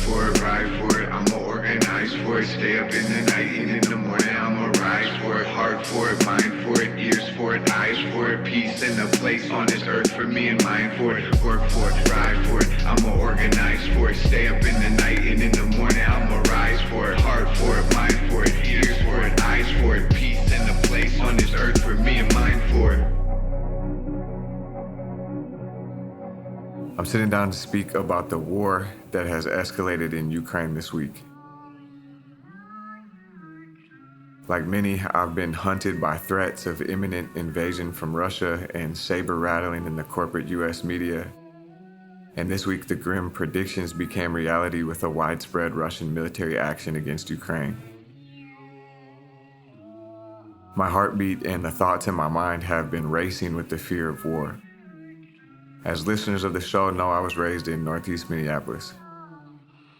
for it, ride for it. I'ma organize for it. Stay up in the night and in the morning I'ma rise for it. Heart for it, mind for it, ears for it, eyes for it. Peace and a place on this earth for me and mine for it. Work for it, ride for it. I'ma organize for it. Stay up in the night and in the morning I'ma rise for it. Heart for it, mind for it, ears for it, eyes for it. Peace and a place on this earth for me and mine for it. I'm sitting down to speak about the war that has escalated in Ukraine this week. Like many, I've been hunted by threats of imminent invasion from Russia and saber rattling in the corporate US media. And this week, the grim predictions became reality with a widespread Russian military action against Ukraine. My heartbeat and the thoughts in my mind have been racing with the fear of war. As listeners of the show know, I was raised in Northeast Minneapolis.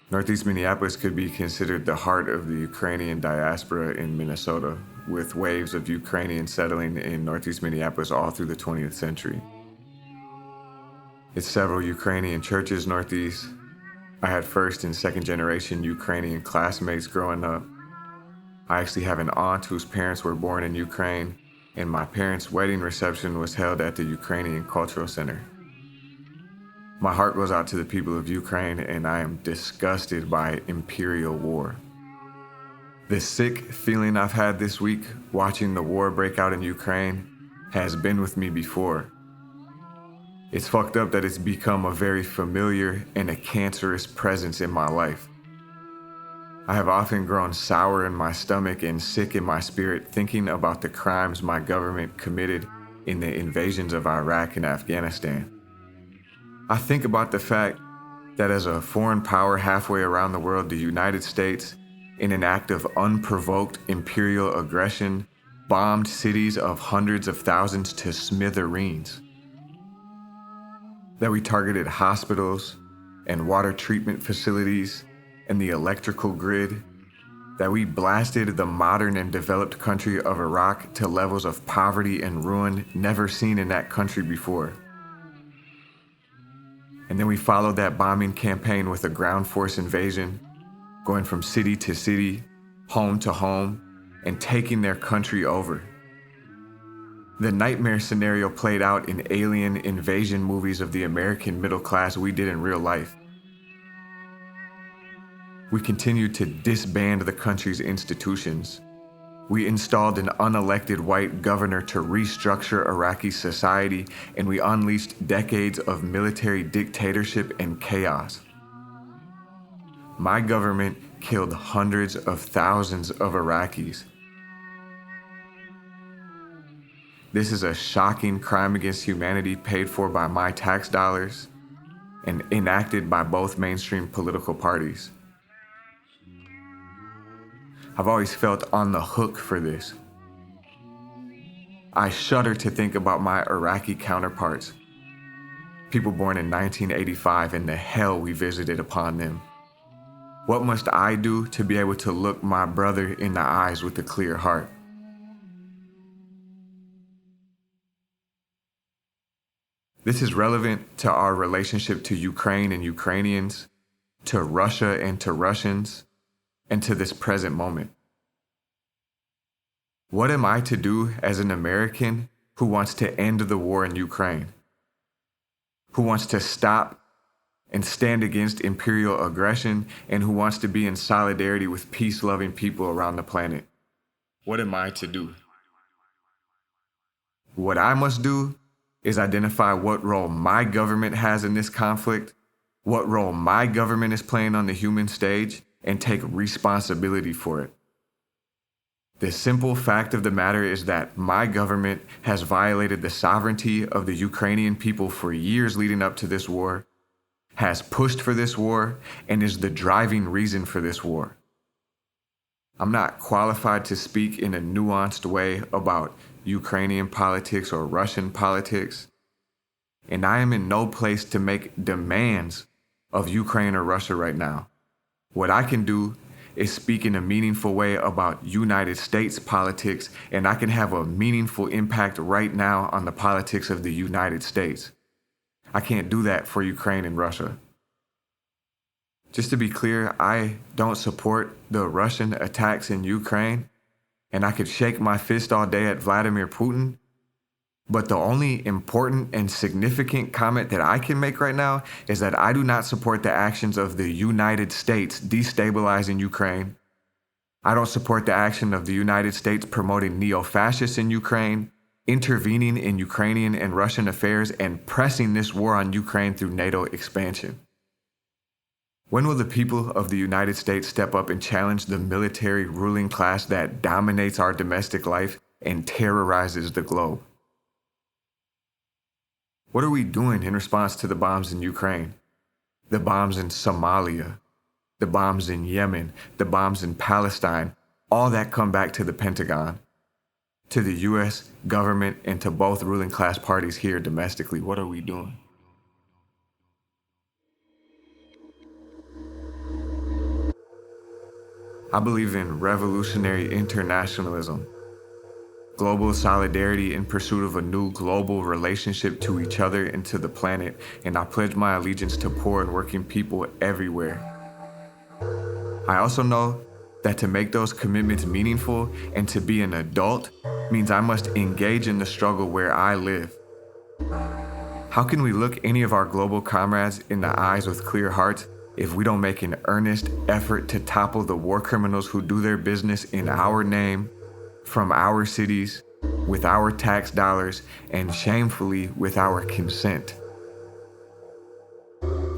Northeast Minneapolis could be considered the heart of the Ukrainian diaspora in Minnesota, with waves of Ukrainians settling in Northeast Minneapolis all through the 20th century. It's several Ukrainian churches northeast. I had first and second generation Ukrainian classmates growing up. I actually have an aunt whose parents were born in Ukraine, and my parents' wedding reception was held at the Ukrainian Cultural Center. My heart goes out to the people of Ukraine, and I am disgusted by imperial war. The sick feeling I've had this week watching the war break out in Ukraine has been with me before. It's fucked up that it's become a very familiar and a cancerous presence in my life. I have often grown sour in my stomach and sick in my spirit thinking about the crimes my government committed in the invasions of Iraq and Afghanistan. I think about the fact that as a foreign power halfway around the world, the United States, in an act of unprovoked imperial aggression, bombed cities of hundreds of thousands to smithereens. That we targeted hospitals and water treatment facilities and the electrical grid. That we blasted the modern and developed country of Iraq to levels of poverty and ruin never seen in that country before. And then we followed that bombing campaign with a ground force invasion, going from city to city, home to home, and taking their country over. The nightmare scenario played out in alien invasion movies of the American middle class we did in real life. We continued to disband the country's institutions. We installed an unelected white governor to restructure Iraqi society, and we unleashed decades of military dictatorship and chaos. My government killed hundreds of thousands of Iraqis. This is a shocking crime against humanity paid for by my tax dollars and enacted by both mainstream political parties. I've always felt on the hook for this. I shudder to think about my Iraqi counterparts, people born in 1985, and the hell we visited upon them. What must I do to be able to look my brother in the eyes with a clear heart? This is relevant to our relationship to Ukraine and Ukrainians, to Russia and to Russians, and to this present moment. What am I to do as an American who wants to end the war in Ukraine? Who wants to stop and stand against imperial aggression, and who wants to be in solidarity with peace-loving people around the planet? What am I to do? What I must do is identify what role my government has in this conflict, what role my government is playing on the human stage, and take responsibility for it. The simple fact of the matter is that my government has violated the sovereignty of the Ukrainian people for years leading up to this war, has pushed for this war, and is the driving reason for this war. I'm not qualified to speak in a nuanced way about Ukrainian politics or Russian politics, and I am in no place to make demands of Ukraine or Russia right now. What I can do is speak in a meaningful way about United States politics, and I can have a meaningful impact right now on the politics of the United States. I can't do that for Ukraine and Russia. Just to be clear, I don't support the Russian attacks in Ukraine, and I could shake my fist all day at Vladimir Putin. But the only important and significant comment that I can make right now is that I do not support the actions of the United States destabilizing Ukraine. I don't support the action of the United States promoting neo-fascists in Ukraine, intervening in Ukrainian and Russian affairs, and pressing this war on Ukraine through NATO expansion. When will the people of the United States step up and challenge the military ruling class that dominates our domestic life and terrorizes the globe? What are we doing in response to the bombs in Ukraine, the bombs in Somalia, the bombs in Yemen, the bombs in Palestine? All that come back to the Pentagon, to the US government, and to both ruling class parties here domestically. What are we doing? I believe in revolutionary internationalism, global solidarity in pursuit of a new global relationship to each other and to the planet, and I pledge my allegiance to poor and working people everywhere. I also know that to make those commitments meaningful and to be an adult means I must engage in the struggle where I live. How can we look any of our global comrades in the eyes with clear hearts if we don't make an earnest effort to topple the war criminals who do their business in our name, from our cities, with our tax dollars, and shamefully with our consent?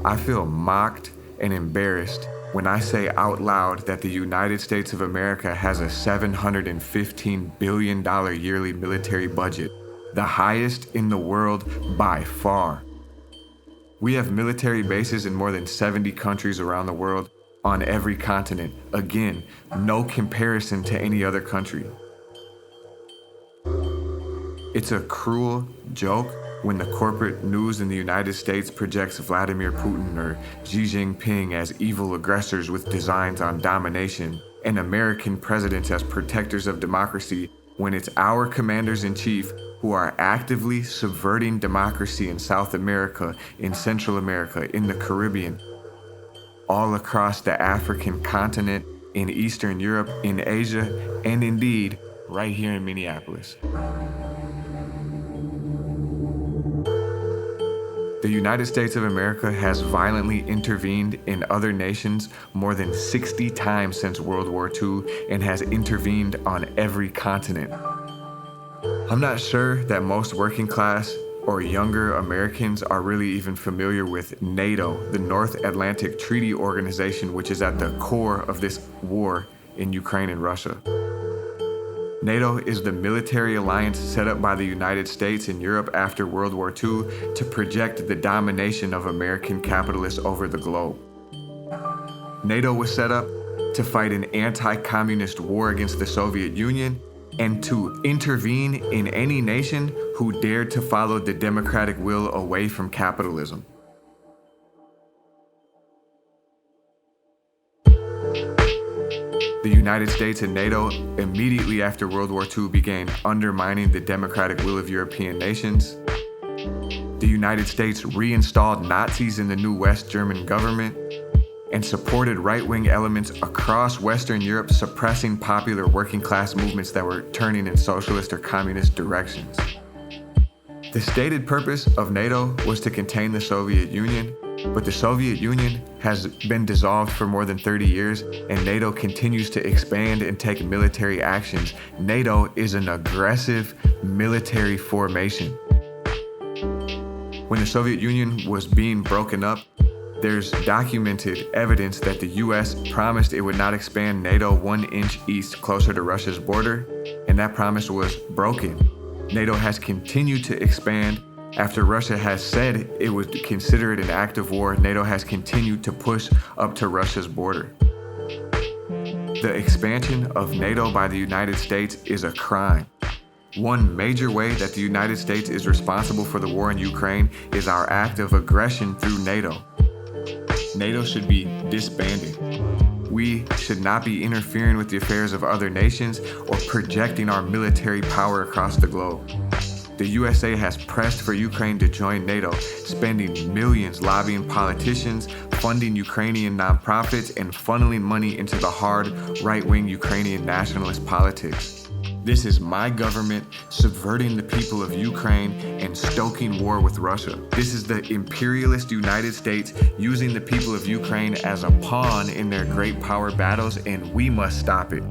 I feel mocked and embarrassed when I say out loud that the United States of America has a $715 billion yearly military budget, the highest in the world by far. We have military bases in more than 70 countries around the world, on every continent. Again, no comparison to any other country. It's a cruel joke when the corporate news in the United States projects Vladimir Putin or Xi Jinping as evil aggressors with designs on domination, and American presidents as protectors of democracy, when it's our commanders-in-chief who are actively subverting democracy in South America, in Central America, in the Caribbean, all across the African continent, in Eastern Europe, in Asia, and indeed, right here in Minneapolis. The United States of America has violently intervened in other nations more than 60 times since World War II and has intervened on every continent. I'm not sure that most working class or younger Americans are really even familiar with NATO, the North Atlantic Treaty Organization, which is at the core of this war in Ukraine and Russia. NATO is the military alliance set up by the United States and Europe after World War II to project the domination of American capitalists over the globe. NATO was set up to fight an anti-communist war against the Soviet Union and to intervene in any nation who dared to follow the democratic will away from capitalism. The United States and NATO, immediately after World War II, began undermining the democratic will of European nations. The United States reinstalled Nazis in the new West German government and supported right-wing elements across Western Europe, suppressing popular working-class movements that were turning in socialist or communist directions. The stated purpose of NATO was to contain the Soviet Union, but the Soviet Union has been dissolved for more than 30 years, and NATO continues to expand and take military actions. NATO is an aggressive military formation. When the Soviet Union was being broken up, there's documented evidence that the US promised it would not expand NATO 1 inch east closer to Russia's border, and that promise was broken. NATO has continued to expand. After Russia has said it would consider it an act of war, NATO has continued to push up to Russia's border. The expansion of NATO by the United States is a crime. One major way that the United States is responsible for the war in Ukraine is our act of aggression through NATO. NATO should be disbanded. We should not be interfering with the affairs of other nations or projecting our military power across the globe. The USA has pressed for Ukraine to join NATO, spending millions lobbying politicians, funding Ukrainian nonprofits and funneling money into the hard right-wing Ukrainian nationalist politics. This is my government subverting the people of Ukraine and stoking war with Russia. This is the imperialist United States using the people of Ukraine as a pawn in their great power battles, and we must stop it.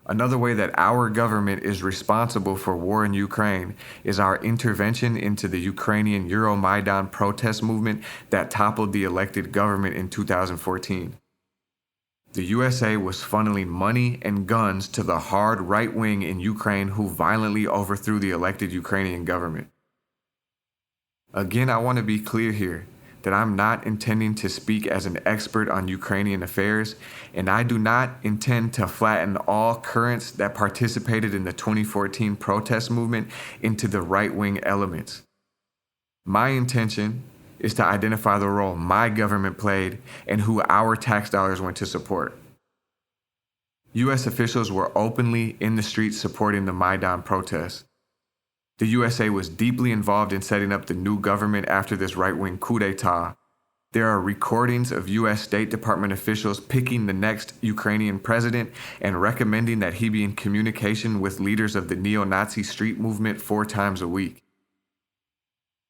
Another way that our government is responsible for war in Ukraine is our intervention into the Ukrainian Euromaidan protest movement that toppled the elected government in 2014. The USA was funneling money and guns to the hard right wing in Ukraine who violently overthrew the elected Ukrainian government. Again, I want to be clear here that I'm not intending to speak as an expert on Ukrainian affairs, and I do not intend to flatten all currents that participated in the 2014 protest movement into the right-wing elements. My intention is to identify the role my government played and who our tax dollars went to support. U.S. officials were openly in the streets supporting the Maidan protests. The USA was deeply involved in setting up the new government after this right-wing coup d'etat. There are recordings of U.S. State Department officials picking the next Ukrainian president and recommending that he be in communication with leaders of the neo-Nazi street movement 4 times a week.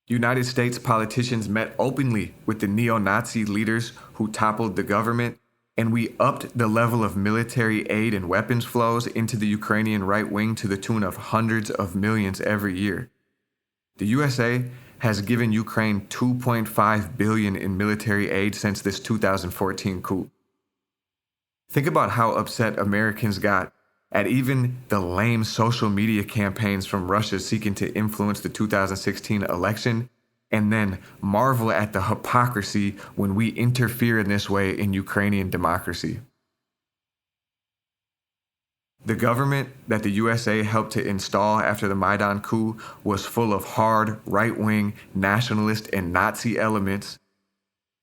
United States politicians met openly with the neo-Nazi leaders who toppled the government, and we upped the level of military aid and weapons flows into the Ukrainian right wing to the tune of hundreds of millions every year. The USA has given Ukraine $2.5 billion in military aid since this 2014 coup. Think about how upset Americans got at even the lame social media campaigns from Russia seeking to influence the 2016 election, and then marvel at the hypocrisy when we interfere in this way in Ukrainian democracy. The government that the USA helped to install after the Maidan coup was full of hard, right-wing, nationalist, and Nazi elements.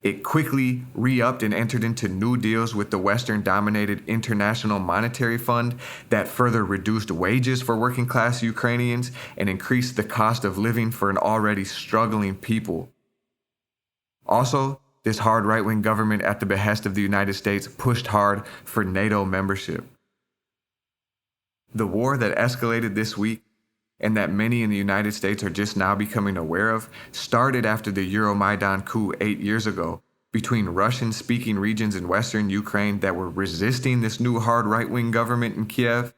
It quickly re-upped and entered into new deals with the Western-dominated International Monetary Fund that further reduced wages for working-class Ukrainians and increased the cost of living for an already struggling people. Also, this hard right-wing government at the behest of the United States pushed hard for NATO membership. The war that escalated this week, and that many in the United States are just now becoming aware of, started after the Euromaidan coup 8 years ago between Russian-speaking regions in western Ukraine that were resisting this new hard right-wing government in Kiev,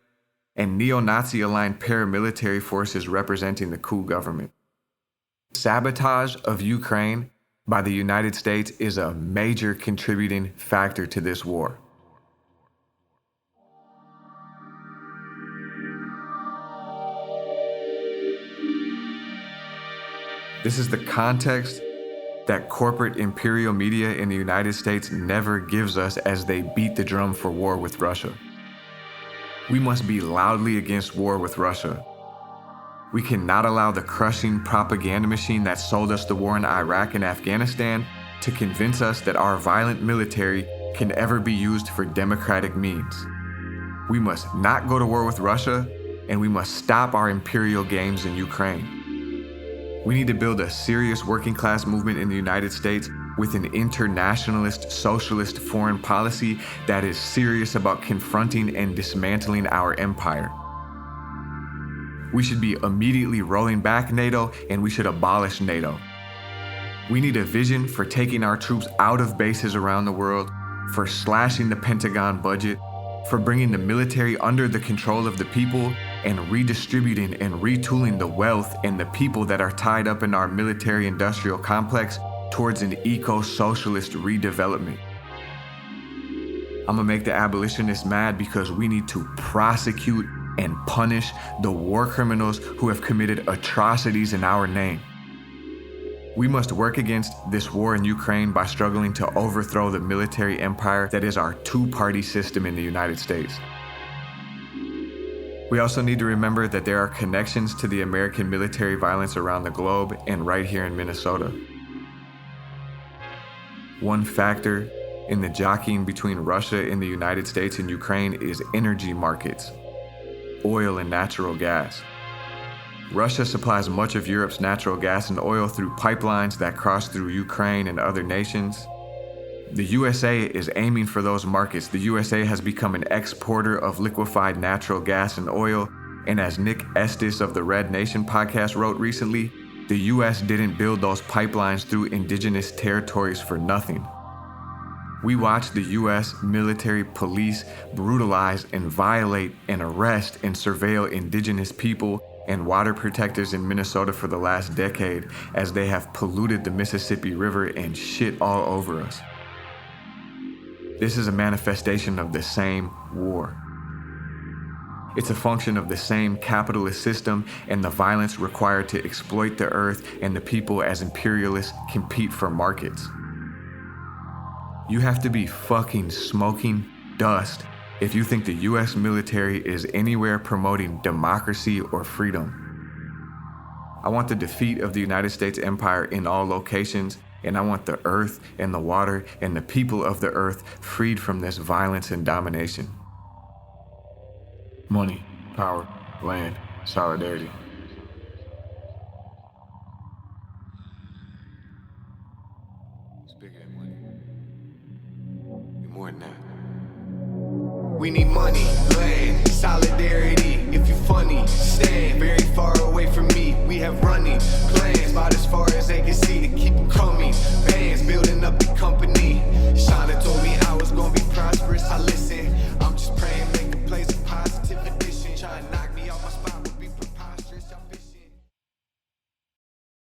and neo-Nazi-aligned paramilitary forces representing the coup government. Sabotage of Ukraine by the United States is a major contributing factor to this war. This is the context that corporate imperial media in the United States never gives us as they beat the drum for war with Russia. We must be loudly against war with Russia. We cannot allow the crushing propaganda machine that sold us the war in Iraq and Afghanistan to convince us that our violent military can ever be used for democratic means. We must not go to war with Russia, and we must stop our imperial games in Ukraine. We need to build a serious working-class movement in the United States with an internationalist, socialist foreign policy that is serious about confronting and dismantling our empire. We should be immediately rolling back NATO, and we should abolish NATO. We need a vision for taking our troops out of bases around the world, for slashing the Pentagon budget, for bringing the military under the control of the people, and redistributing and retooling the wealth and the people that are tied up in our military-industrial complex towards an eco-socialist redevelopment. I'm gonna make the abolitionists mad because we need to prosecute and punish the war criminals who have committed atrocities in our name. We must work against this war in Ukraine by struggling to overthrow the military empire that is our two-party system in the United States. We also need to remember that there are connections to the American military violence around the globe and right here in Minnesota. One factor in the jockeying between Russia and the United States and Ukraine is energy markets, oil and natural gas. Russia supplies much of Europe's natural gas and oil through pipelines that cross through Ukraine and other nations. The USA is aiming for those markets. The USA has become an exporter of liquefied natural gas and oil, and as Nick Estes of the Red Nation podcast wrote recently, the US didn't build those pipelines through indigenous territories for nothing. We watched the US military police brutalize and violate and arrest and surveil indigenous people and water protectors in Minnesota for the last decade as they have polluted the Mississippi River and shit all over us. This is a manifestation of the same war. It's a function of the same capitalist system and the violence required to exploit the earth and the people as imperialists compete for markets. You have to be fucking smoking dust if you think the US military is anywhere promoting democracy or freedom. I want the defeat of the United States empire in all locations, and I want the earth and the water and the people of the earth freed from this violence and domination. Money, power, land, solidarity. It's bigger than money. You're more than that. We need money, land, solidarity. If you funny, stand very far away from me. We have running plans about as far as they can see to keep them coming. Bands building up the